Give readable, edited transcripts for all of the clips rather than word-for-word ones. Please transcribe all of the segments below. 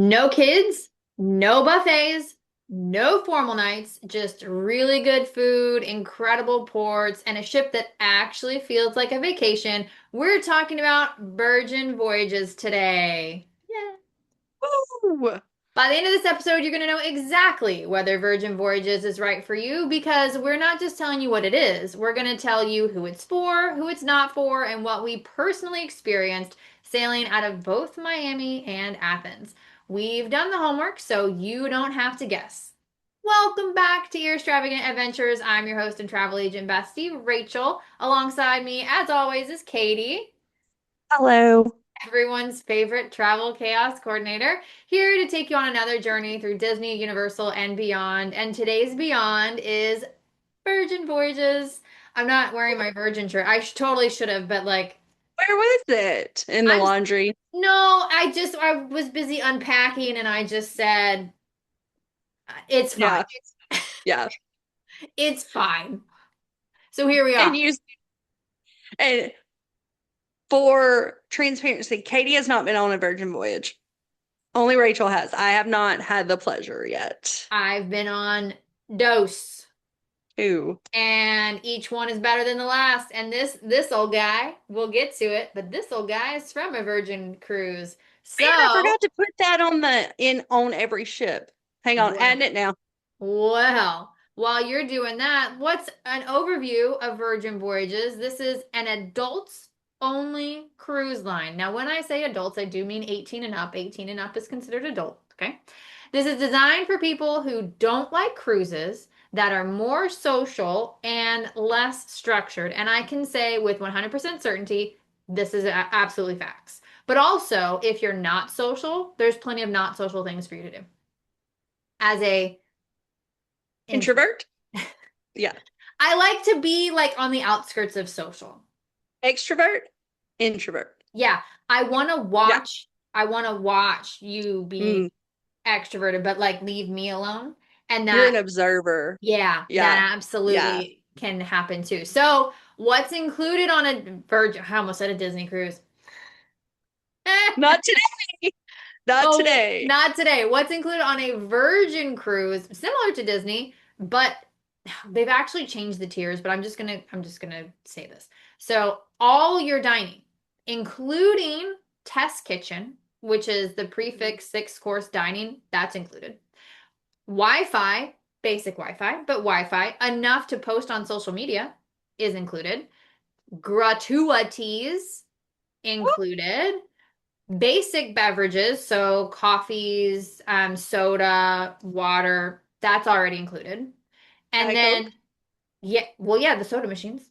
No kids, no buffets, no formal nights, just really good food, incredible ports, and a ship that actually feels like a vacation. We're talking about Virgin Voyages today. Yeah. Woo! By the end of this episode, you're going to know exactly whether Virgin Voyages is right for you because we're not just telling you what it is. We're going to tell you who it's for, who it's not for, and what we personally experienced sailing out of both Miami and Athens. We've done the homework, so you don't have to guess. Welcome back to Earstravagant Adventures. I'm your host and travel agent bestie, Rachel. Alongside me, as always, is Katie, Hello. everyone's favorite travel chaos coordinator, here to take you on another journey through Disney, Universal, and beyond. And today's beyond is Virgin Voyages. I'm not wearing my Virgin shirt. I totally should have, but like, Where was it? In the I'm laundry. no, I was busy unpacking and I just said, it's fine. Yeah, yeah. It's fine. So here we And are. you and for transparency, Katie has not been on a Virgin Voyage. Only Rachel has. I have not had the pleasure yet. I've been on dose. Ooh. And each one is better than the last. And this old guy, we'll get to it, but this old guy is from a Virgin cruise. Man, I So, forgot to put that on every ship. Hang on, well, adding it now. well, while you're doing that, what's an overview of Virgin Voyages? This is an adults only cruise line. Now, when I say adults, I do mean 18 and up. 18 and up is considered adult, okay? This is designed for people who don't like cruises, that are more social and less structured. And I can say with 100% certainty, this is absolutely facts. But also, if you're not social, there's plenty of not social things for you to do. As a introvert. Introvert? Yeah. I like to be like on the outskirts of social. Extrovert? Introvert. Yeah, Yeah. I want to watch you be Mm. extroverted, but like leave me alone. And You're that, an observer. yeah, Yeah. that Yeah. absolutely can happen too. So, what's included on a Virgin, I almost said a Disney cruise. Not today. Not Oh, today. not today. What's included on a Virgin cruise, similar to Disney, but they've actually changed the tiers, but I'm just gonna say this. So all your dining, including test kitchen, which is the prefix six-course dining, that's included. Wi-Fi, basic Wi-Fi, but Wi-Fi enough to post on social media is included. Gratuities included. Basic beverages, so coffees, soda, water, that's already included. And Diet then, Coke? yeah, well, yeah, the soda machines.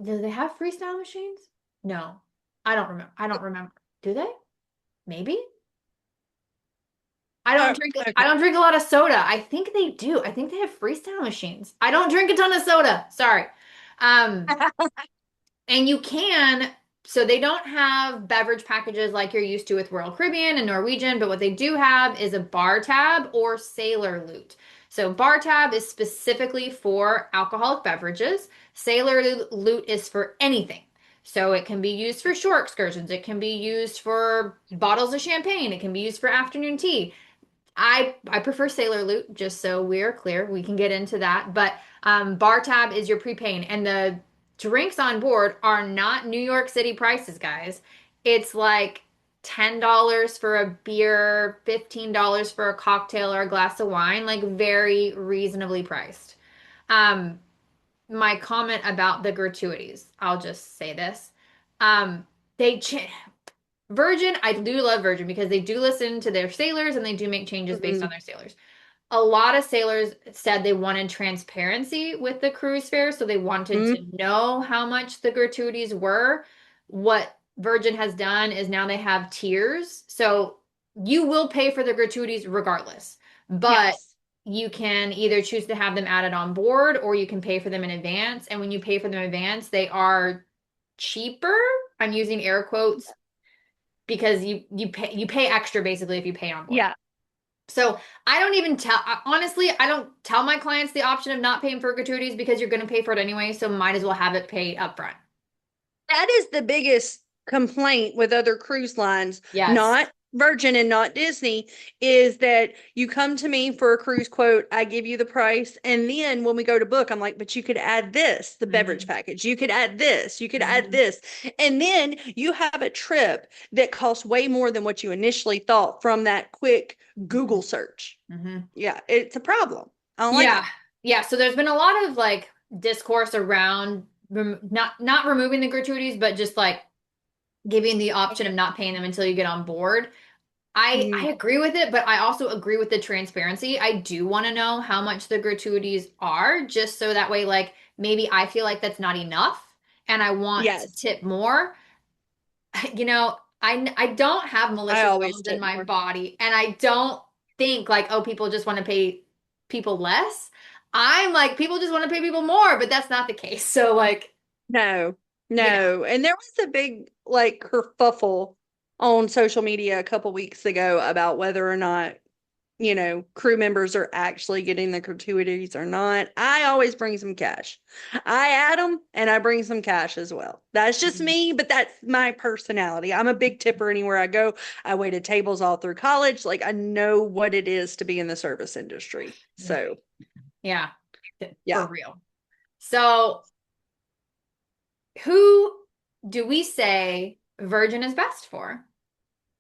Do they have freestyle machines? No, I don't remember. I don't remember. Do they? Maybe. I Okay. don't drink a lot of soda. I think they do. I think they have freestyle machines. I don't drink a ton of soda. Sorry. Um, And you can, so they don't have beverage packages like you're used to with Royal Caribbean and Norwegian, but what they do have is a bar tab or sailor loot. So bar tab is specifically for alcoholic beverages. Sailor loot is for anything. So it can be used for shore excursions. It can be used for bottles of champagne. It can be used for afternoon tea. I prefer Sailor Loot, just so we're clear. We can get into that. But bar tab is your prepaying. And the drinks on board are not New York City prices, guys. It's like $10 for a beer, $15 for a cocktail or a glass of wine, like very reasonably priced. Um, my comment about the gratuities, I'll just say this. Um, they ch Virgin, I do love Virgin because they do listen to their sailors and they do make changes based Mhm. on their sailors. A lot of sailors said they wanted transparency with the cruise fare, so they wanted Mhm. to know how much the gratuities were. What Virgin has done is now they have tiers, so you will pay for the gratuities regardless, but Yes. you can either choose to have them added on board or you can pay for them in advance. And when you pay for them in advance, they are cheaper. I'm using air quotes because you pay extra basically if you pay on board. Yeah. So I don't even tell honestly, I don't tell my clients the option of not paying for gratuities because you're going to pay for it anyway, so might as well have it paid up That is the biggest complaint with other cruise lines. Yes. Not Virgin and not Disney is that you come to me for a cruise quote, I give you the price, and then when we go to book, I'm like, but you could add this, the beverage Mhm. package. You could add this, you could add Mhm. this. And then you have a trip that costs way more than what you initially thought from that quick Google search. Mhm. Yeah, it's a problem. I don't like Yeah. it. Yeah. So there's been a lot of like discourse around not removing the gratuities, but just like giving the option of not paying them until you get on board. I Mhm. agree with it, but I also agree with the transparency. I do want to know how much the gratuities are, just so that way, like maybe I feel like that's not enough and I want to Yes, tip more. I don't have I malicious always bones in tip my more. body, and I don't think like, oh, people just want to pay people less. I'm like, people just want to pay people more, but that's not the case. So like, No, you know, no. And there was a big like kerfuffle on social media a couple weeks ago about whether or not, crew members are actually getting the gratuities or not. I always bring some cash. I add them and I bring some cash as well. That's just Mhm. me, but that's my personality. I'm a big tipper anywhere I go. I waited tables all through college. Like I know what it is to be in the service industry. Yeah. So, Yeah, for yeah. real. So who do we say Virgin is best for?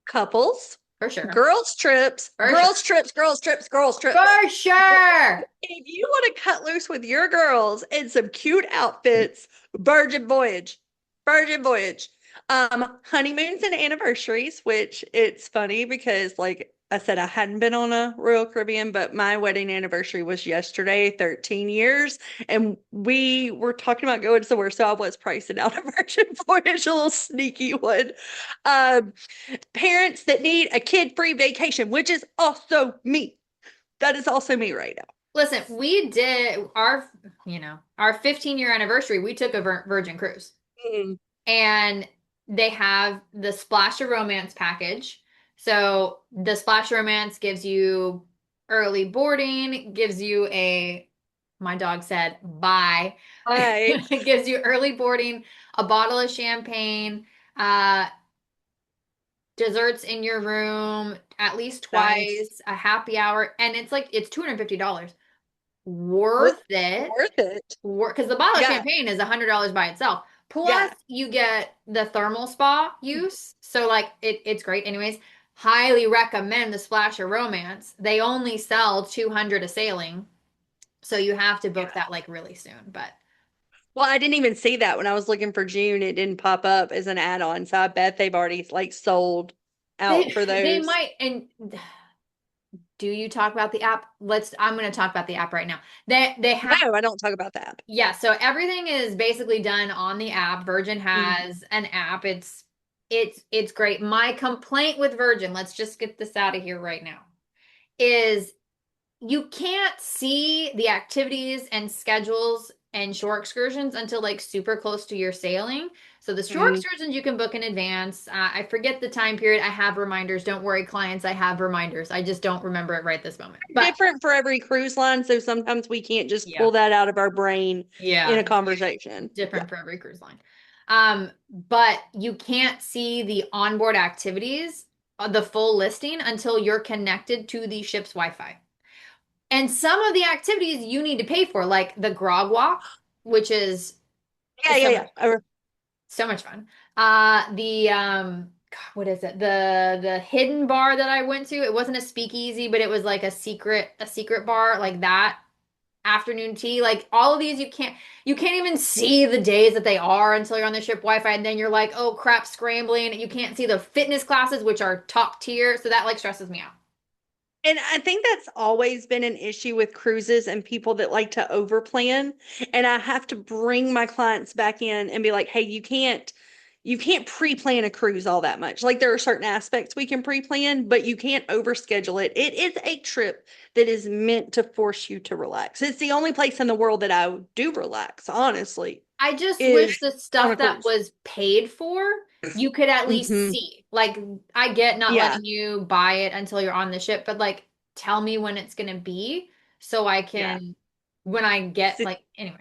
Couples, For sure. girls trips, For sure. girls trips, girls trips, girls trips. For sure. If you want to cut loose with your girls in some cute outfits, Virgin Voyage. Virgin Voyage. Honeymoons and anniversaries, which it's funny because like I said, I hadn't been on a Royal Caribbean, but my wedding anniversary was yesterday, 13 years. And we were talking about going somewhere. So I was pricing out a Virgin Voyage, a little sneaky one. Um, Parents that need a kid-free vacation, which is also me. That is also me right now. Listen, we did our 15-year anniversary, we took a Virgin cruise. Mm. And they have the Splash of Romance package. So the Splash of Romance gives you early boarding, gives you my dog said, bye. Bye. It gives you early boarding, a bottle of champagne, uh, desserts in your room at least Nice. twice, a happy hour, and it's $250. Worth Worth it. worth it. Because the bottle of Yeah. champagne is $100 by itself. Plus, Yeah. you get the thermal spa use. So, like, it's great. Anyways, highly recommend the Splash of Romance. They only sell 200 a sailing. So, you have to book Yeah. that like really soon. But Well, I didn't even see that when I was looking for June. It didn't pop up as an add-on. So I bet they've already like sold out for they those. might. And do you talk about the app? I'm going to talk about the app right now. They have. No, I don't talk about that. Yeah, so everything is basically done on the app. Virgin Mm. has an app. It's great. My complaint with Virgin, let's just get this out of here right now, is you can't see the activities and schedules and shore excursions until like super close to your sailing. So the shore Mm. excursions you can book in advance. I forget the time period. I have reminders. Don't worry, clients. I have reminders. I just don't remember it right this moment. But Different for every cruise line, so sometimes we can't just yeah, pull that out of our brain in yeah, a conversation. Yeah. different for every cruise line. But you can't see the onboard activities, the full listing until you're connected to the ship's Wi-Fi. And some of the activities you need to pay for, like the grog walk, which Yeah, is yeah, so yeah. much fun. So much fun. The God, what is it? The hidden bar that I went to, it wasn't a speakeasy, but it was like a secret bar like that. Afternoon tea, like all of these you can't even see the days that they are until you're on the ship Wi-Fi, and then you're like, oh crap, scrambling. You can't see the fitness classes, which are top tier, so that like stresses me out. And I think that's always been an issue with cruises and people that like to overplan. And I have to bring my clients back in and be like, hey, you can't pre-plan a cruise all that much. Like there are certain aspects we can pre-plan, but you can't overschedule it. It is a trip that is meant to force you to relax. It's the only place in the world that I do relax, honestly, I just wish is the on a stuff that cruise. was paid for you could at least Hmm. see. Like, I get not Yeah, letting you buy it until you're on the ship, but like tell me when it's gonna be so I yeah. can when I get So, like anyway.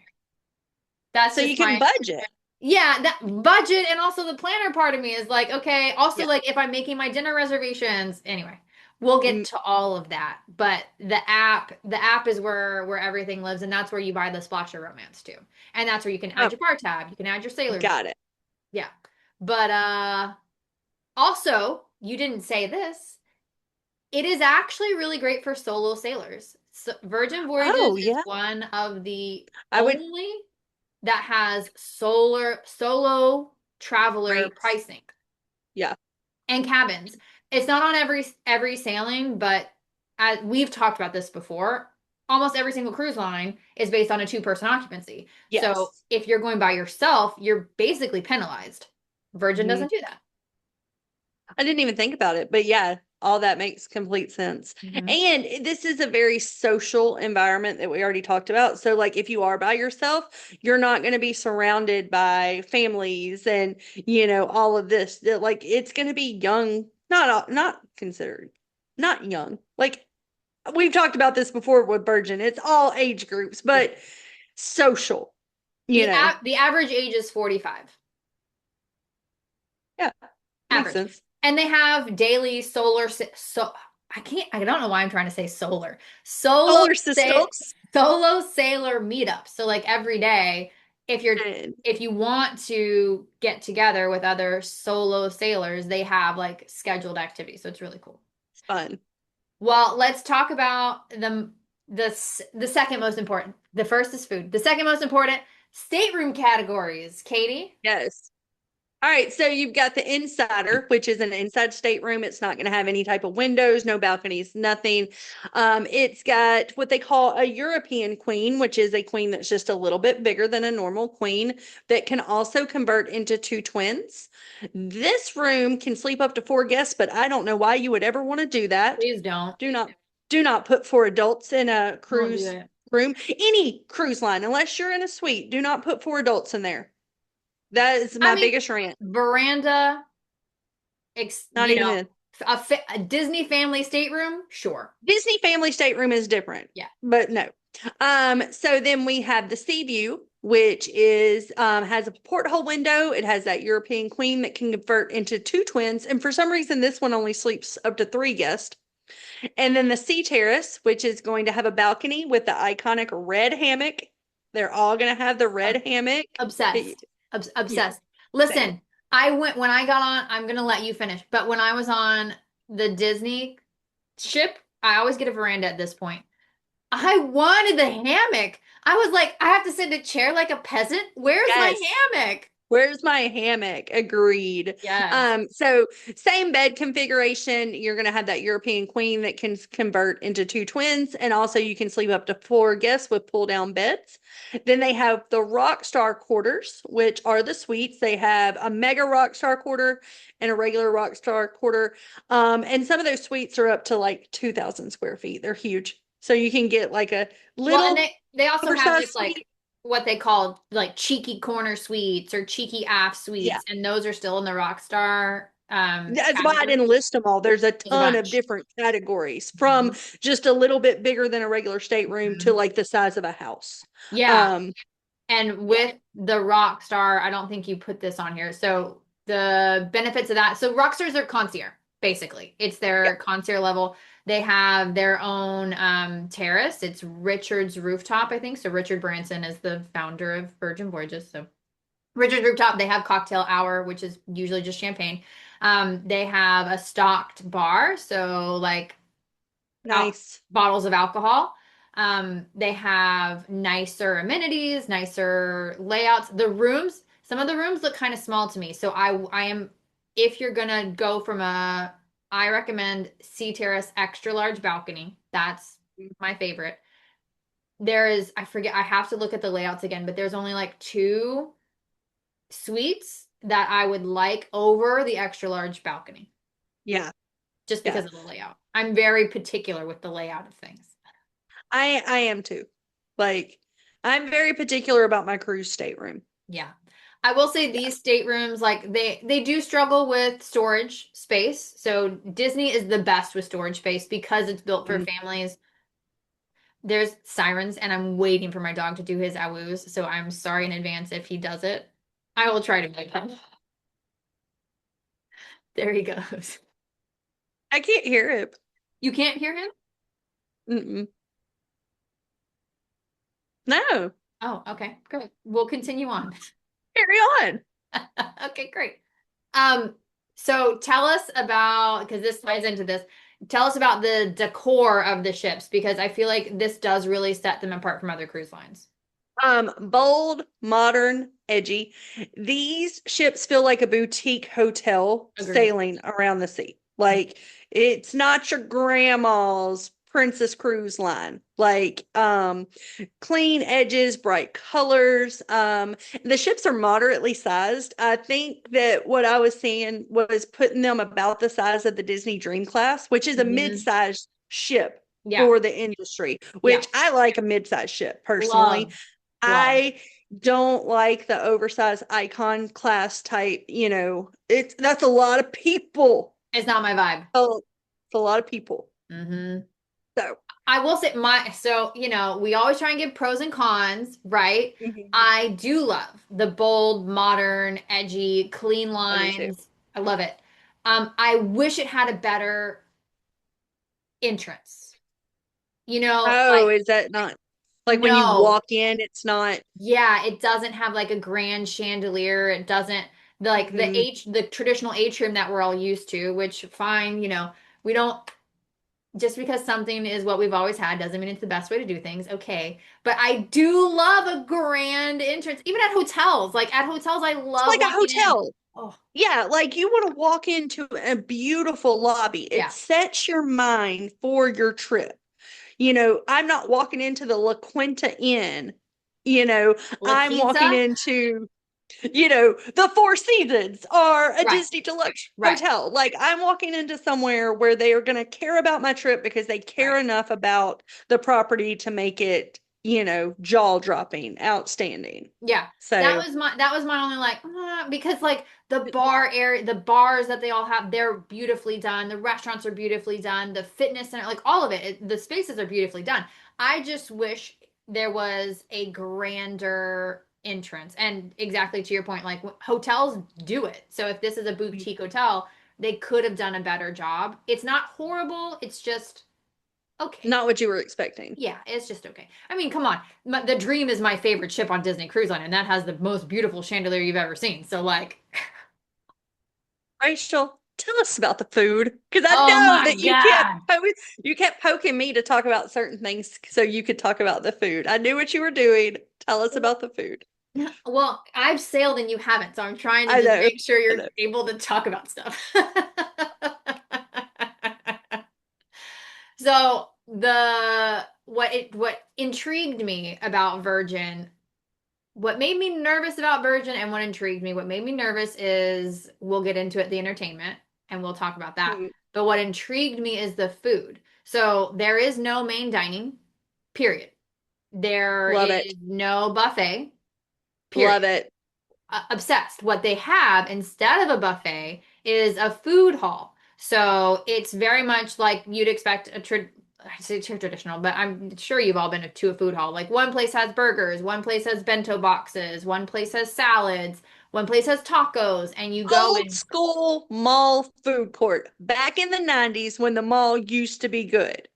That's so you just can my budget. yeah, that budget and also the planner part of me is like, okay, also Yeah. like if I'm making my dinner reservations, anyway, we'll get Mm, to all of that. But the app is where everything lives, and that's where you buy the Splash of Romance too. And that's where you can oh, add your bar tab, you can add your sailors. got it. Yeah. But also, you didn't say this. It is actually really great for solo sailors. So Virgin Voyages Oh, is yeah. one of the I would only that has solo traveler rates. pricing Yeah. and cabins. It's not on every sailing, but we've talked about this before. Almost every single cruise line is based on a two-person occupancy. So Yes. if you're going by yourself, you're basically penalized. Virgin Mhm. doesn't do that. I didn't even think about it, but yeah, all that makes complete sense. Hmm. And this is a very social environment that we already talked about. So, like, if you are by yourself, you're not going to be surrounded by families and, all of this. Like, it's going to be young, not considered, not young. Like, we've talked about this before with Virgin. It's all age groups, Yeah. but social, you The know. the average age is 45. Yeah, makes Average. sense. And they have daily I don't know why I'm trying to say solar. Solo Solar sa systems. solo sailor meetups. So like every day, if you're And if you want to get together with other solo sailors, they have like scheduled activities. So it's really cool. it's fun. Well, let's talk about the second most important. The first is food. The second most important, stateroom categories. Katie? Yes. All right, so you've got the insider, which is an inside stateroom. It's not going to have any type of windows, no balconies, nothing. It's got what they call a European queen, which is a queen that's just a little bit bigger than a normal queen that can also convert into two twins. This room can sleep up to four guests, but I don't know why you would ever want to do that. Please don't. Do not do not put four adults in a Don't do cruise it. room. Any cruise line, unless you're in a suite, do not put four adults in there. That is I my mean, biggest rant. veranda, Not even then. a Disney family stateroom, sure. Disney family stateroom is different, Yeah. but no. So then we have the Sea View, which is has a porthole window. It has that European queen that can convert into two twins, and for some reason this one only sleeps up to three guests. And then the Sea Terrace, which is going to have a balcony with the iconic red hammock. They're all going to have the Ob- red hammock. Obsessed. Yeah, Obsessed. same. Listen, when I got on, I'm gonna let you finish, but when I was on the Disney ship, I always get a veranda at this point. I wanted the hammock. I was like, I have to sit in a chair like a peasant. Where's my Yes. hammock? Where's my hammock? Agreed. Yes. So same bed configuration. You're going to have that European queen that can convert into two twins, and also you can sleep up to four guests with pull down beds. Then they have the Rockstar quarters, which are the suites. They have a mega Rockstar quarter and a regular Rockstar quarter. And some of those suites are up to like 2,000 square feet. They're huge. So you can get like a Well, and little they also have oversized just suite. like what they call like cheeky corner suites or cheeky aft Yeah. suites, and those are still in the Rockstar That's why I category. didn't list them all. There's a There's a ton of bunch. different categories from Mhm. just a little bit bigger than a regular stateroom to Mhm. like the size of a house. Yeah. Um, And yeah. with the Rockstar, I don't think you put this on here. So the benefits of that. So Rockstars are concierge, basically. It's Yeah. their concierge level. They have their own terrace. It's Richard's Rooftop, I think. So Richard Branson is the founder of Virgin Voyages. So Richard's Rooftop, they have cocktail hour, which is usually just champagne. They have a stocked bar, so like out Nice. bottles of alcohol. They have nicer amenities, nicer layouts. Some of the rooms look kind of small to me. So I am, if you're gonna go from I recommend Sea Terrace extra large balcony. That's my favorite. I forget, I have to look at the layouts again, but there's only like two suites that I would like over the extra large balcony Yeah. just Yeah. because of the layout. I'm very particular with the layout of things. I am too. Like I'm very particular about my cruise stateroom. Yeah. I will say Yeah. these staterooms, like they do struggle with storage space. So Disney is the best with storage space because it's built for Mm. families. There's sirens, and I'm waiting for my dog to do his awoos. So I'm sorry in advance if he does it. I will try to make him. There he goes. I can't hear him. You can't hear him? Mm-mm. No, Oh, okay, great. We'll continue on. carry on. Okay, great. Um, so tell us about, because this ties into this, tell us about the decor of the ships, because I feel like this does really set them apart from other cruise lines. Bold, modern, edgy. These ships feel like a boutique hotel Agreed. sailing around the sea. Like it's not your grandma's Princess Cruise line. Like clean edges, bright colors. The ships are moderately sized. I think that what I was seeing was putting them about the size of the Disney Dream Class, which is a Hmm. mid-sized ship Yeah, for the industry, yeah. which I like a mid-sized ship personally. Love, love. I don't like the oversized icon class type, it's that's a lot of people. It's not my vibe. Oh, it's a lot of people. Hmm. So, I will say so, we always try and give pros and cons, right? mhm. I do love the bold, modern, edgy, clean I do too. lines. I love it. I wish it had a better entrance. Oh, Like, is that not like when you no. walk in, it's not Yeah, it doesn't have like a grand chandelier. It doesn't like mhm. the traditional atrium that we're all used to, which fine, we don't just because something is what we've always had doesn't mean it's the best way to do things. Okay. But I do love a grand entrance, even at hotels. Like at hotels, I It's love like a walking in. hotel. Oh, Yeah, like you want to walk into a beautiful lobby. It yeah. sets your mind for your trip. I'm not walking into the La Quinta Inn. You know, La I'm walking Quinta? into, the Four Seasons or a Right, Disney Deluxe right, hotel. Like I'm walking into somewhere where they are going to care about my trip because they care right. enough about the property to make it, jaw dropping, outstanding. Yeah. That So, was my only like because like the bar area, the bars that they all have, they're beautifully done. The restaurants are beautifully done. The fitness center, like all of the spaces are beautifully done. I just wish there was a grander entrance. And exactly to your point, like hotels do it. So if this is a boutique hotel, they could have done a better job. It's not horrible. It's just okay. not what you were expecting. Yeah, it's just okay. I mean, come on. The Dream is my favorite ship on Disney Cruise Line, and that has the most beautiful chandelier you've ever seen. So, like, Rachel, tell us about the food because I oh know my that God. you kept poking me to talk about certain things so you could talk about the food. I knew what you were doing. Tell us about the food. Well, I've sailed and you haven't, so I'm trying to I just know. make sure I you're know. able to talk about stuff. So what intrigued me about Virgin, what made me nervous about Virgin and what intrigued me, what made me nervous is we'll get into it, the entertainment, and we'll talk about that. Mm, But what intrigued me is the food. So there is no main dining, period. There love it. is no buffet, Love period. it. Obsessed. What they have instead of a buffet is a food hall. So it's very much like you'd expect I say traditional, but I'm sure you've all been to a food hall. Like one place has burgers, one place has bento boxes, one place has salads, one place has tacos, and you go Old and school mall food court back in the 90s when the mall used to be good.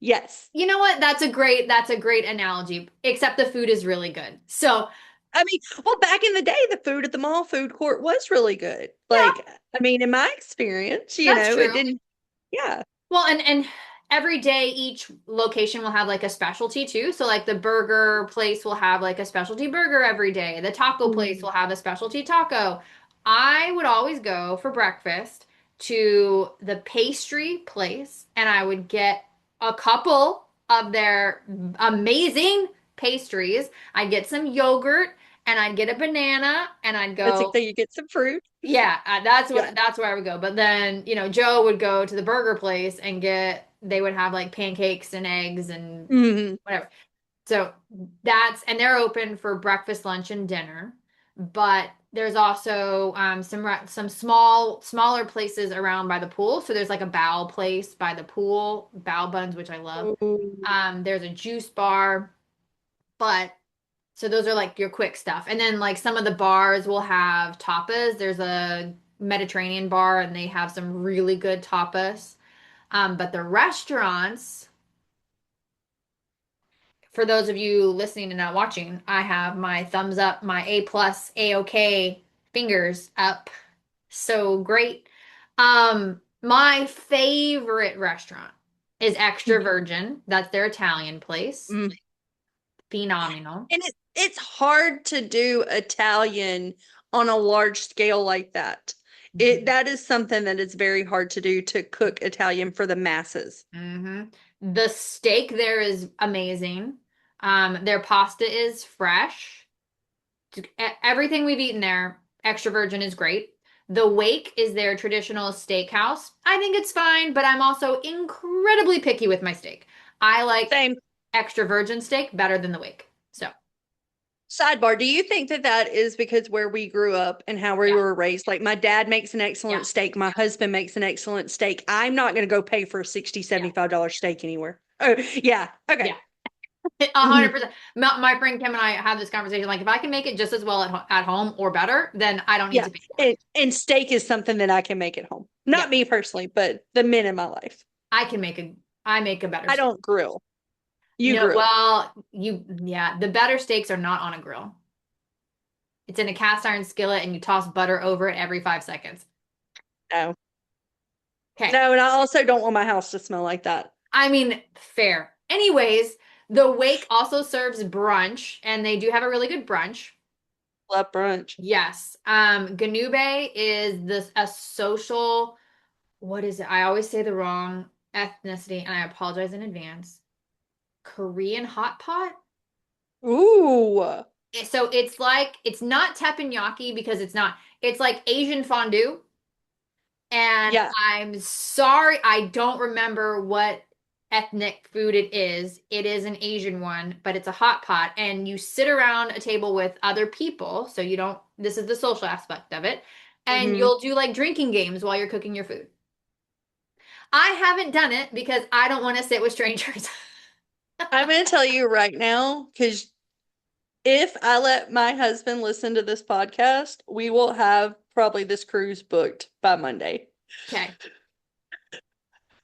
Yes. you know what? That's a great analogy, except the food is really good. So, I mean, well, back in the day, the food at the mall food court was really good. yeah, Like, I mean, in my experience, that's it true. didn't, yeah. Well, and every day each location will have like a specialty too. So like the burger place will have like a specialty burger every day. The taco place will Mm. have a specialty taco. I would always go for breakfast to the pastry place and I would get a couple of their amazing pastries. I'd get some yogurt and I'd get a banana and I'd I think go, that you get some fruit. yeah, Yeah. that's where I would go. But then, Joe would go to the burger place and they would have like pancakes and eggs and Hmm. whatever. So and they're open for breakfast, lunch, and dinner. But there's also some smaller places around by the pool. So there's like a bao place by the pool, bao buns, which I love. Ooh. There's a juice bar, but So those are like your quick stuff. And then like some of the bars will have tapas. There's a Mediterranean bar and they have some really good tapas. But the restaurants, for those of you listening and not watching, I have my thumbs up, my A plus, A okay fingers up. So great. My favorite restaurant is Extra Virgin. That's their Italian place. Mm. Phenomenal. And it's hard to do Italian on a large scale like that. Mhm. That is something that is very hard to do, to cook Italian for the masses. hmm The steak there is amazing. Their pasta is fresh. Everything we've eaten there, Extra Virgin is great. The Wake is their traditional steakhouse. I think it's fine, but I'm also incredibly picky with my steak. I like Same. Extra Virgin steak better than the Wake. So, Sidebar, do you think that that is because where we grew up and how we yeah, were raised? Like my dad makes an yeah, excellent steak, my husband makes an excellent steak. I'm not going to go pay for a 60, yeah, $75 steak anywhere. Oh, yeah. yeah. Okay. 100%. My friend Kim and I have this conversation. Like, if I can make it just as well at home or better, then I don't need Yeah. to pay for it. And steak is something that I can make at home. Yeah, Not me personally, but the men in my life. I can I make a better I steak. don't grill. You No, grill. well, yeah, the better steaks are not on a grill. It's in a cast iron skillet and you toss butter over it every 5 seconds. No. Okay. No, and I also don't want my house to smell like that. I mean, fair. Anyways, the Wake also serves brunch and they do have a really good brunch. Love brunch. Yes. Ganube is this a social, what is it? I always say the wrong ethnicity and I apologize in advance. Korean hot pot? Ooh. So it's like it's not teppanyaki because it's not. It's like Asian fondue. And Yeah. I'm sorry, I don't remember what ethnic food it is. It is an Asian one, but it's a hot pot. And you sit around a table with other people. So you don't, this is the social aspect of it. And Hmm. you'll do like drinking games while you're cooking your food. I haven't done it because I don't want to sit with strangers. I'm going to tell you right now, because if I let my husband listen to this podcast, we will have probably this cruise booked by Monday. Okay.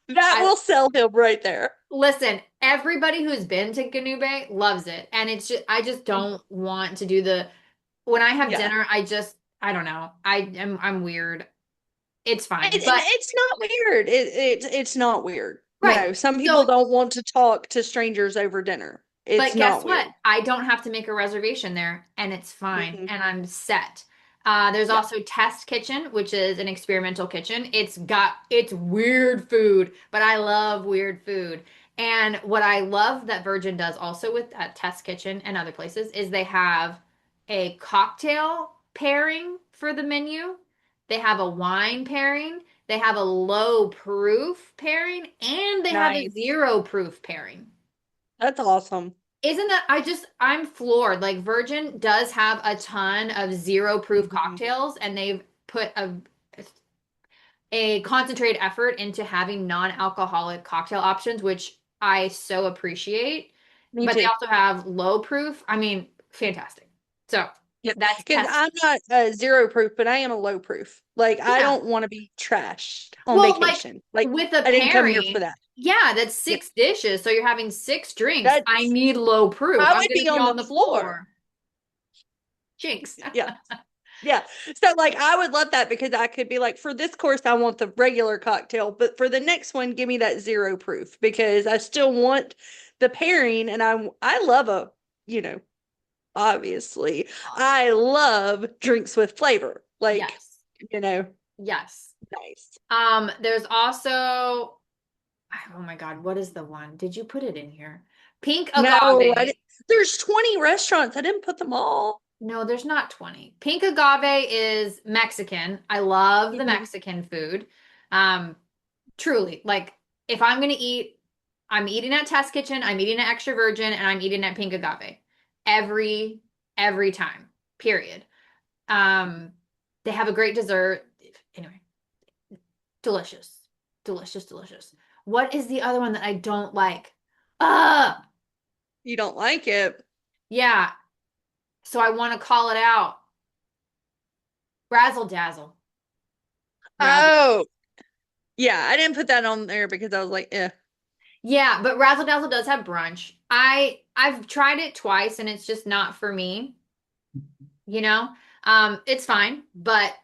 That I will sell him right there. listen, everybody who's been to Ganube loves it. And it's just I just don't want to do the when I have Yeah. dinner, I don't know. I'm weird. It's fine. And But it's not weird. It's not weird. right. No, some people So, don't want to talk to strangers over dinner. It's but guess not what? weird. I don't have to make a reservation there and it's fine Mhm. and I'm set. There's Yeah. also Test Kitchen, which is an experimental kitchen. It's weird food, but I love weird food. And what I love that Virgin does also with Test Kitchen and other places is they have a cocktail pairing for the menu. They have a wine pairing. They have a low proof pairing, and they have a Nice. zero proof pairing. That's awesome. Isn't that I'm floored. Like Virgin does have a ton of zero proof Mhm. cocktails and they've put a concentrated effort into having non-alcoholic cocktail options, which I so appreciate. Me But they too. also have low proof. I mean, fantastic. So Yep. that's Because test. I'm not zero proof, but I am a low proof. Like I Yeah. don't want to be trashed on Well, like vacation. Like with a I didn't come here for pairing, that. yeah, that's Yep. 6 dishes. So you're having 6 drinks. I That's need low proof. I I'm would gonna be be on the on the floor. floor. Jinx. Yeah. Yeah. So like I would love that because I could be like, for this course, I want the regular cocktail, but for the next one, give me that zero proof because I still want the pairing and I love you know, obviously. I love drinks with flavor. Like, Yes. you know, Yes. nice. There's also, oh my God, what is the one? Did you put it in here? Pink No, agave. there's 20 restaurants. I didn't put them all. No, there's not 20. Pink agave is Mexican. I love the Mhm. Mexican food. Um, truly, like if I'm gonna eat, I'm eating at Test Kitchen, I'm eating at Extra Virgin, and I'm eating at Pink Agave. Every every time. Period. Um, they have a great dessert. Anyway, delicious. Delicious, delicious. What is the other one that I don't like? Ah, You don't like it. yeah. So I want to call it out. Razzle dazzle. Razzle. Oh, yeah. I didn't put that on there because I was like, eh. Yeah, but Razzle Dazzle does have brunch. I've tried it twice and it's just not for me, you know? It's fine, but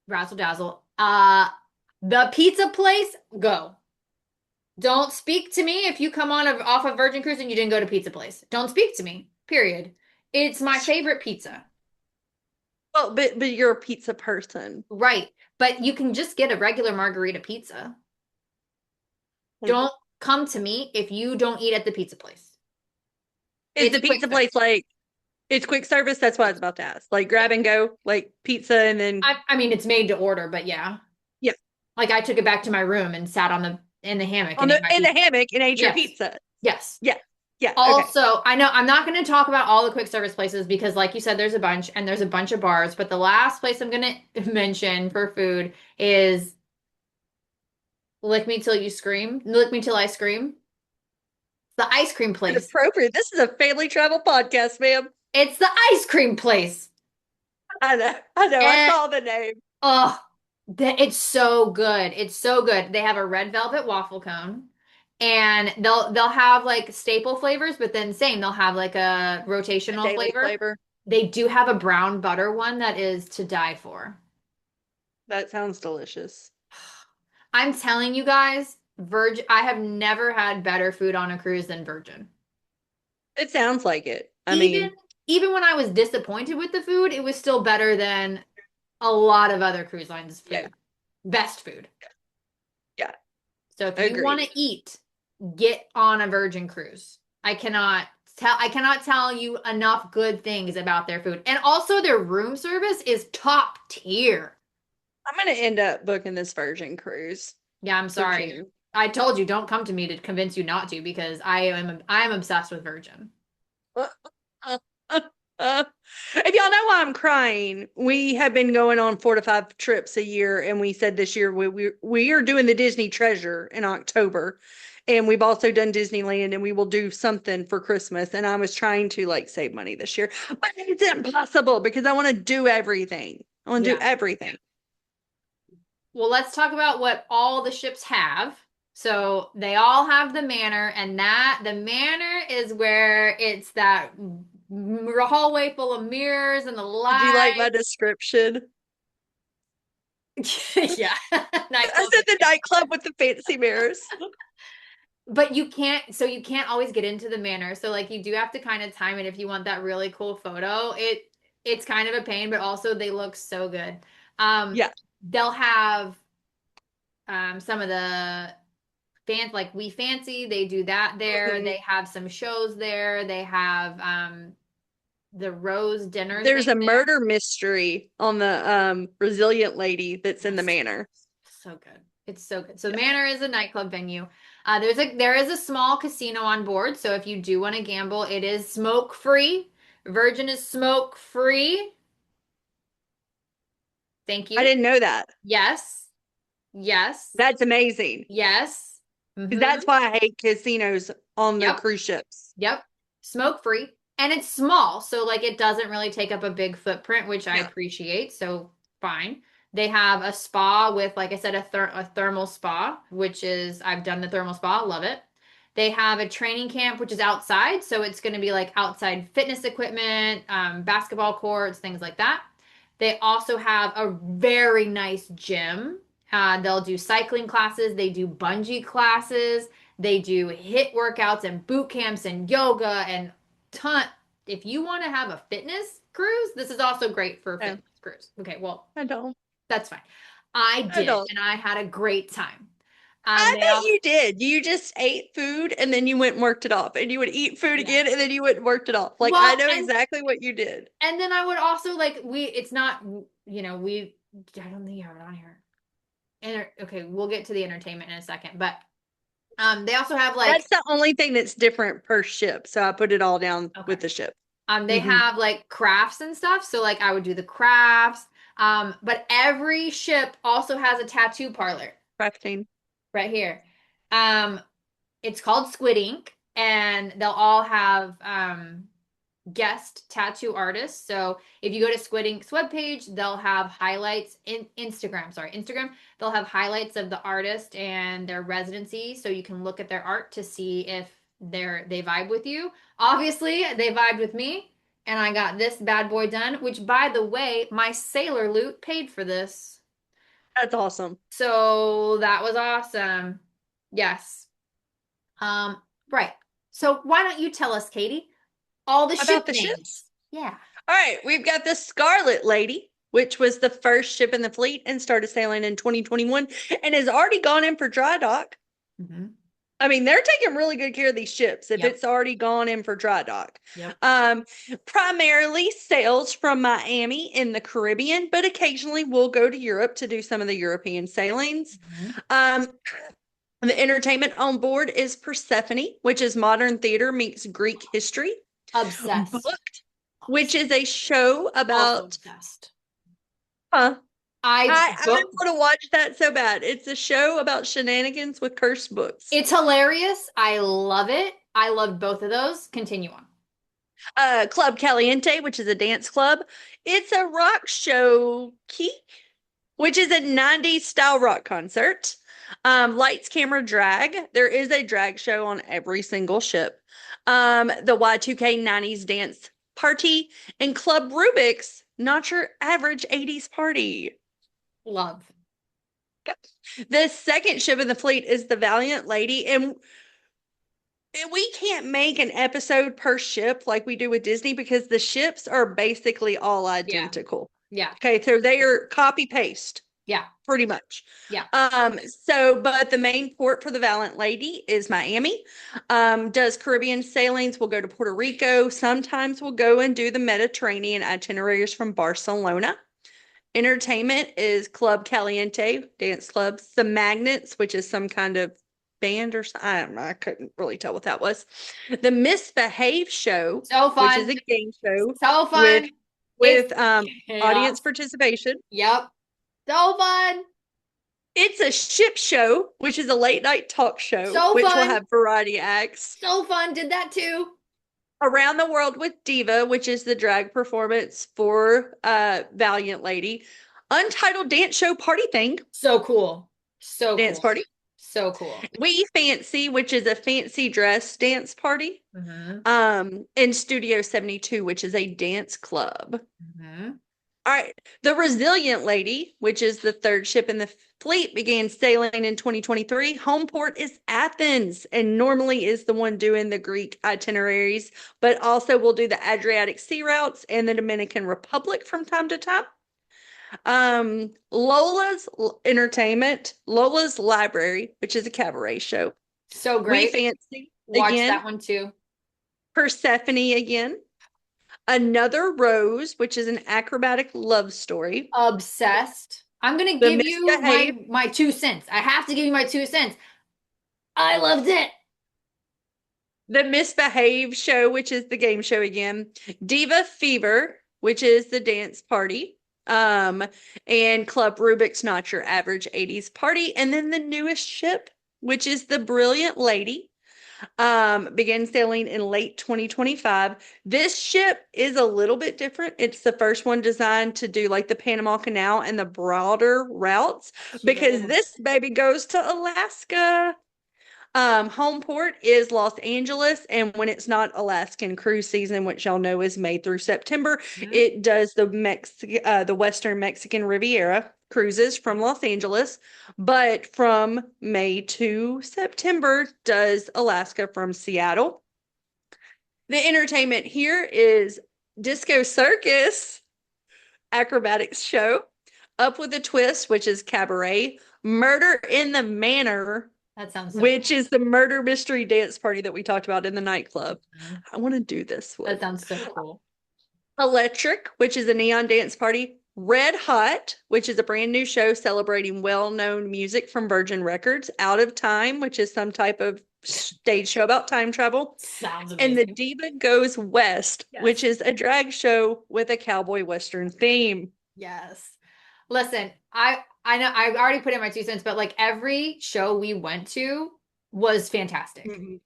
Razzle Dazzle. The pizza place, go. Don't speak to me if you come off of Virgin Cruise and you didn't go to pizza place. Don't speak to me. Period. It's my favorite pizza. Well, but you're a pizza person. Right. But you can just get a regular margarita pizza. Like, Don't come to me if you don't eat at the pizza place. is It's the quick pizza service. place like it's quick service? That's what I was about to ask. Like Yeah. grab and go, like pizza, and then I mean, it's made to order, but yeah. yeah, Like I took it back to my room and sat on the in the hammock on and ate the my in the pizza. hammock and ate your Yes. pizza. Yes. Yeah, yeah, okay. Also, I know I'm not going to talk about all the quick service places because, like you said, there's a bunch and there's a bunch of bars. But the last place I'm going to mention for food is Lick Me Till You Scream. Lick Me Till I Scream. The ice cream place. Inappropriate. This is a family travel podcast, ma'am. It's the ice cream place. I know, I know. I And saw the name. oh, it's so good. It's so good. They have a red velvet waffle cone. And they'll have like staple flavors, but then same, they'll have like a A rotational daily flavor. flavor. They do have a brown butter one that is to die for. That sounds delicious. I'm telling you guys, Virgin, I have never had better food on a cruise than Virgin. It sounds like it. I Even mean, even when I was disappointed with the food, it was still better than a lot of other cruise lines' yeah, food. Best food. yeah, So if you want agreed. to eat, get on a Virgin cruise. I cannot tell you enough good things about their food. And also their room service is top tier. I'm gonna end up booking this Virgin cruise Yeah, I'm for sorry. June. I told you don't come to me to convince you not to because I'm obsessed with Virgin. If y'all know why I'm crying, we have been going on 4 to 5 trips a year, and we said this year we are doing the Disney Treasure in October, and we've also done Disneyland, and we will do something for Christmas. And I was trying to like save money this year, but it's impossible because I want to do everything. I want to do Yeah. everything. Well, let's talk about what all the ships have. So they all have the manor, and that the manor is where it's that hallway full of mirrors and the Did you like light. my description? Yeah, I nightclub. said the nightclub with the fancy mirrors. But you can't always get into the manor. So like you do have to kind of time it if you want that really cool photo. It's kind of a pain, but also they look so good. Um, Yeah. they'll have some of the like We Fancy, they do that there. Mhm. They have some shows there. They have the Rose dinner thing There's a there. murder mystery on the resilient lady that's in the Yes. manor. So good. It's so good. So the Yeah. Manor is a nightclub venue. There is a small casino on board, so if you do want to gamble, it is smoke free. Virgin is smoke free. Thank I you. didn't know that. Yes. Yes. That's amazing. Yes. 'Cause Mm-hmm. that's why I hate casinos on the Yep. cruise ships. Yep. Smoke free. And it's small, so like it doesn't really take up a big footprint, which I Yeah. appreciate. So fine. They have a spa with, like I said, a thermal spa, which is I've done the thermal spa, love it. They have a training camp, which is outside, so it's going to be like outside fitness equipment, basketball courts, things like that. They also have a very nice gym. They'll do cycling classes, they do bungee classes, they do HIIT workouts and boot camps and yoga and ton. If you want to have a fitness cruise, this is also great for a No, fitness cruise. Okay, well, I don't. that's fine. I I did, don't. and I had a great time. I They bet also you did. You just ate food and then you went and worked it off. And you would eat food yeah. again and then you went and worked it off. Like I Well, know and exactly what you did. then I would also like it's not we I don't think you have it on here. Okay, we'll get to the entertainment in a second, but they also have like That's the only thing that's different per ship. So I put it all down okay. with the ship. They Hmm. have like crafts and stuff. So like I would do the crafts. But every ship also has a tattoo parlor Crafting. right here. Um, it's called Squid Ink, and they'll all have guest tattoo artists. So if you go to Squid Ink's webpage, they'll have highlights in Instagram. They'll have highlights of the artist and their residency. So you can look at their art to see if they vibe with you. Obviously, they vibed with me. And I got this bad boy done, which by the way, my Sailor Loot paid for this. That's awesome. So that was awesome. Yes. Um, right. So why don't you tell us, Katie, all the ship About the ships. names? Yeah. All right, we've got the Scarlet Lady, which was the first ship in the fleet and started sailing in 2021 and has already gone in for dry dock. Mm-hmm. I mean, they're taking really good care of these ships if Yep. it's already gone in for dry dock. Yep. Primarily sails from Miami in the Caribbean, but occasionally we'll go to Europe to do some of the European sailings. Mm-hmm. Um, the entertainment on board is Persephone, which is modern theater meets Greek history. Obsessed. Booked, which is a show Also about, obsessed. huh? I I book want to watch that so bad. It's a show about shenanigans with cursed books. it's hilarious. I love it. I loved both of those. Continue on. Club Caliente, which is a dance club. It's a rock show key, which is a 90s style rock concert. Lights, camera, drag. There is a drag show on every single ship. The Y2K 90s dance party and Club Rubik's, not your average 80s party. Love. The second ship in the fleet is the Valiant Lady, and we can't make an episode per ship like we do with Disney because the ships are basically all Yeah. identical. Yeah. Okay, so they are copy paste Yeah. pretty much. Yeah. But the main port for the Valiant Lady is Miami. Does Caribbean sailings. We'll go to Puerto Rico. Sometimes we'll go and do the Mediterranean itineraries from Barcelona. Entertainment is Club Caliente, dance clubs, the Magnets, which is some kind of band or something. I couldn't really tell what that was. The Misbehave Show, So which is fun. a game show So with fun. It's with chaos. audience participation. Yep. So fun. It's a ship show, which is a late night talk show, So which will fun. have variety acts. So fun. Did that too. Around the World with Diva, which is the drag performance for Valiant Lady. Untitled dance show party thing, So cool. So dance cool. party. So cool. We Fancy, which is a fancy dress dance party. Mm-hmm. In Studio 72, which is a dance club. Mm-hmm. All right. The Resilient Lady, which is the third ship in the fleet, began sailing in 2023. Home port is Athens and normally is the one doing the Greek itineraries, but also will do the Adriatic sea routes and the Dominican Republic from time to time. Lola's Entertainment, Lola's Library, which is a cabaret show. So We great. Fancy Watch again. that one too. Persephone again. Another Rose, which is an acrobatic love story. Obsessed. I'm gonna The give you Misbehave, my 2 cents. I have to give you my 2 cents. I loved it. the Misbehave show, which is the game show again. Diva Fever, which is the dance party. And Club Rubik's Not Your Average 80s Party. And then the newest ship, which is the Brilliant Lady, began sailing in late 2025. This ship is a little bit different. It's the first one designed to do like the Panama Canal and the broader routes because Cute. this baby goes to Alaska. Home port is Los Angeles, and when it's not Alaskan cruise season, which y'all know is May through September, Mhm. it does the Western Mexican Riviera cruises from Los Angeles, but from May to September does Alaska from Seattle. The entertainment here is Disco Circus acrobatics show, Up with a Twist, which is cabaret, Murder in the Manor, That sounds so which cool. is the murder mystery dance party that we talked about in the nightclub. Mhm. I want to do this That one. sounds so cool. Electric, which is a neon dance party. Red Hot, which is a brand new show celebrating well known music from Virgin Records. Out of Time, which is some type of stage show about time travel. Sounds And The amazing. Diva Goes West, Yes. which is a drag show with a cowboy western theme. Yes. Listen, I know I already put in my 2 cents, but like every show we went to was fantastic. Mhm.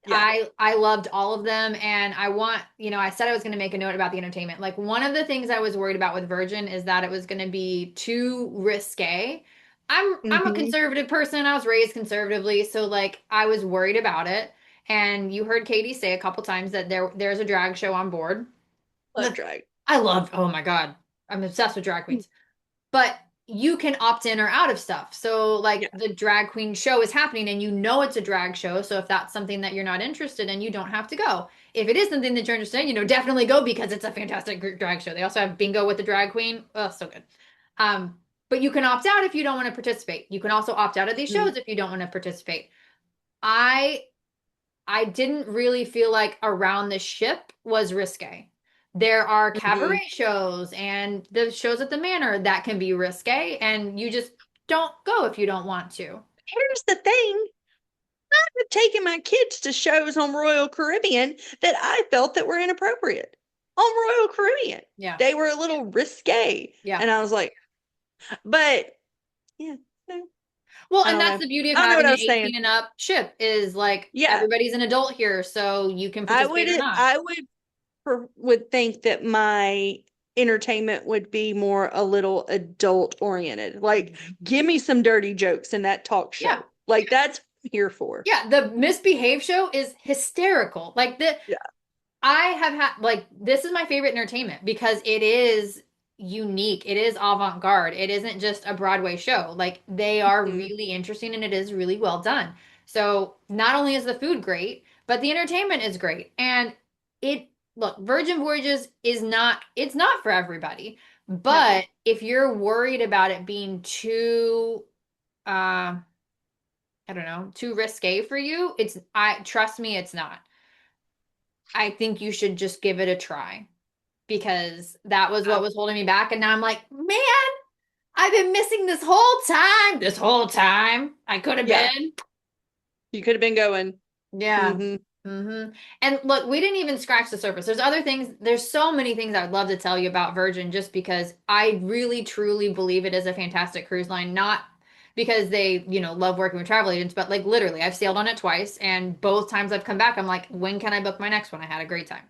Yeah. I loved all of them, and I want, I said I was going to make a note about the entertainment. Like one of the things I was worried about with Virgin is that it was going to be too risque. I'm a Hmm. conservative person. I was raised conservatively, so like I was worried about it. And you heard Katie say a couple times that there's a drag show on board. Love drag. I love, oh my God, I'm obsessed with drag queens. But you can opt in or out of stuff. So, like, Yeah. the drag queen show is happening and you know it's a drag show. So, if that's something that you're not interested in, you don't have to go. If it is something that you're interested in, definitely go because it's a fantastic drag show. They also have bingo with the drag queen. Oh, so good. Um, but you can opt out if you don't want to participate. You can also opt out of these Mhm. shows if you don't want to participate. I I didn't really feel like Around the Ship was risque. There are Mhm. cabaret shows and the shows at the manor that can be risque, and you just don't go if you don't want to. Here's the thing. I've taken my kids to shows on Royal Caribbean that I felt that were inappropriate. On Royal Caribbean. Yeah. They were a little risque. Yeah. And I was like, but yeah, no, Well, I and don't that's know. the beauty of I don't know what having I an was saying. 18 and up ship is like Yeah. everybody's an adult here, so you can participate or not. I would think that my entertainment would be more a little adult oriented. Like, Mhm. give me some dirty jokes in that talk Yeah. show. Like, that's what I'm here for. Yeah, the Misbehave show is hysterical. Like Yeah. I have had like this is my favorite entertainment because it is unique. It is avant-garde. It isn't just a Broadway show. Like they are Mhm. really interesting and it is really well done. So not only is the food great, but the entertainment is great. And it look, Virgin Voyages is not it's not for everybody. No. But if you're worried about it being too I don't know, too risque for you, I trust me, it's not. I think you should just give it a try because that was what I, was holding me back. And now I'm like, man, I've been missing this whole time. This whole time. I could have yeah, been. you could have been going. Yeah. Hmm. And look, we didn't even scratch the surface. There's other things, there's so many things I'd love to tell you about Virgin just because I really truly believe it is a fantastic cruise line, not because they, love working with travel agents, but like literally, I've sailed on it twice and both times I've come back, I'm like, when can I book my next one? I had a great time.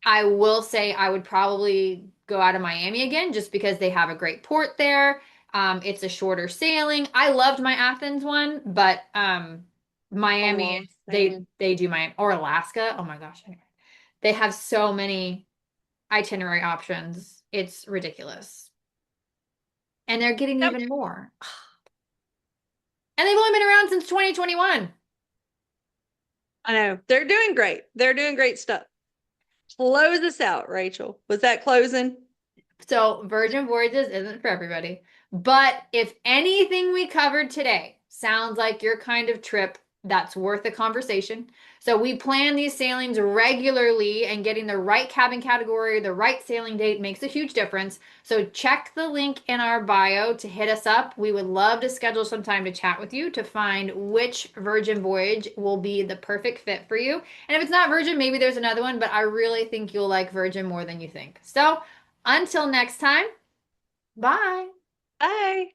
I will say I would probably go out of Miami again just because they have a great port there. It's a shorter sailing. I loved my Athens one, but A Miami, long they sailing. they do Miami or Alaska. Oh my gosh, they have so many itinerary options. It's ridiculous, and they're getting Yep. even more. And they've only been around since 2021. I know. They're doing great. They're doing great stuff. Close us out, Rachel. Was that closing? So, Virgin Voyages isn't for everybody. But if anything we covered today sounds like your kind of trip, that's worth a conversation. So, we plan these sailings regularly, and getting the right cabin category, the right sailing date makes a huge difference. So, check the link in our bio to hit us up. We would love to schedule some time to chat with you to find which Virgin Voyage will be the perfect fit for you. And if it's not Virgin, maybe there's another one, but I really think you'll like Virgin more than you think. So, until next time, bye. Bye.